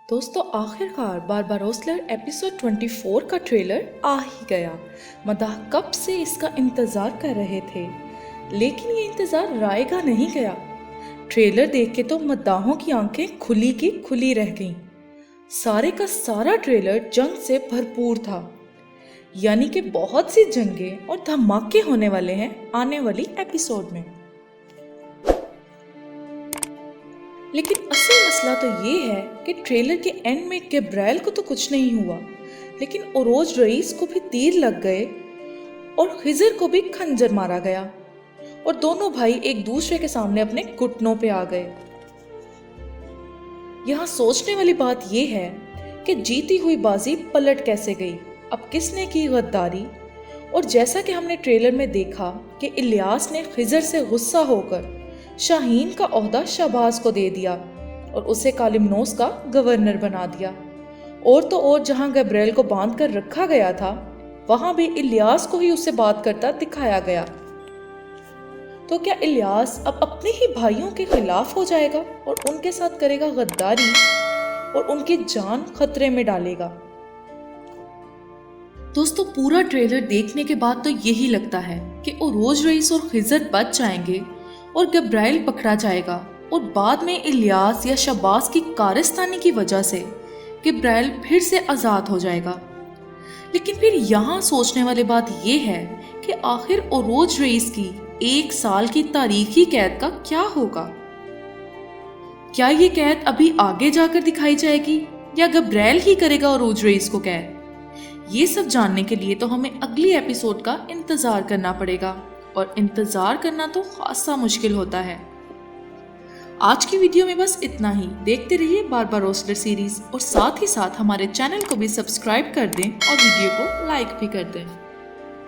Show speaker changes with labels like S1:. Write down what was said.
S1: दोस्तों आखिरकार बारबारोसलर एपिसोड 24 का ट्रेलर आ ही गया। मदाह कब से इसका इंतज़ार कर रहे थे, लेकिन ये इंतज़ार रायगा नहीं गया। ट्रेलर देख के तो मद्दाहों की आंखें खुली की खुली रह गईं। सारे का सारा ट्रेलर जंग से भरपूर था, यानी कि बहुत सी जंगें और धमाके होने वाले हैं आने वाली एपिसोड में। लेकिन असल मसला तो ये है कि ट्रेलर के एंड में गैब्रिएल को तो कुछ नहीं हुआ, लेकिन ओरोज रईस को भी तीर लग गए और खिजर को भी खंजर मारा गया और दोनों भाई एक दूसरे के सामने अपने घुटनों पे आ गए। यहाँ सोचने वाली बात यह है कि जीती हुई बाजी पलट कैसे गई, अब किसने की गद्दारी। और जैसा कि हमने ट्रेलर में देखा कि इलियास ने खिजर से गुस्सा होकर शाहीन का ओहदा शहबाज को दे दिया और उसे कालिमनोस का गवर्नर बना दिया। और तो और जहां गैब्रिएल को बांध कर रखा गया था, वहां भी इलियास को ही उससे बात करता दिखाया गया। तो क्या इलियास अब अपने ही भाइयों के खिलाफ हो जाएगा और उनके साथ करेगा गद्दारी और उनकी जान खतरे में डालेगा? दोस्तों पूरा ट्रेलर देखने के बाद तो यही लगता है कि ओरोज रईस और खिजर बच जाएंगे और गैब्रिएल पकड़ा जाएगा और बाद में इलियास या शहबाज की कारस्तानी की वजह से गैब्रिएल फिर से आज़ाद हो जाएगा। लेकिन फिर यहाँ सोचने वाली बात यह है कि आखिर ओरोज रईस की 1 साल की तारीखी कैद का क्या होगा? क्या ये कैद अभी आगे जाकर दिखाई जाएगी या गैब्रिएल ही करेगा ओरोज रईस को कैद? ये सब जानने के लिए तो हमें अगली एपिसोड का इंतजार करना पड़ेगा, और इंतजार करना तो खासा मुश्किल होता है। आज की वीडियो में बस इतना ही। देखते रहिए बारबारोसलर सीरीज और साथ ही साथ हमारे चैनल को भी सब्सक्राइब कर दें और वीडियो को लाइक भी कर दें।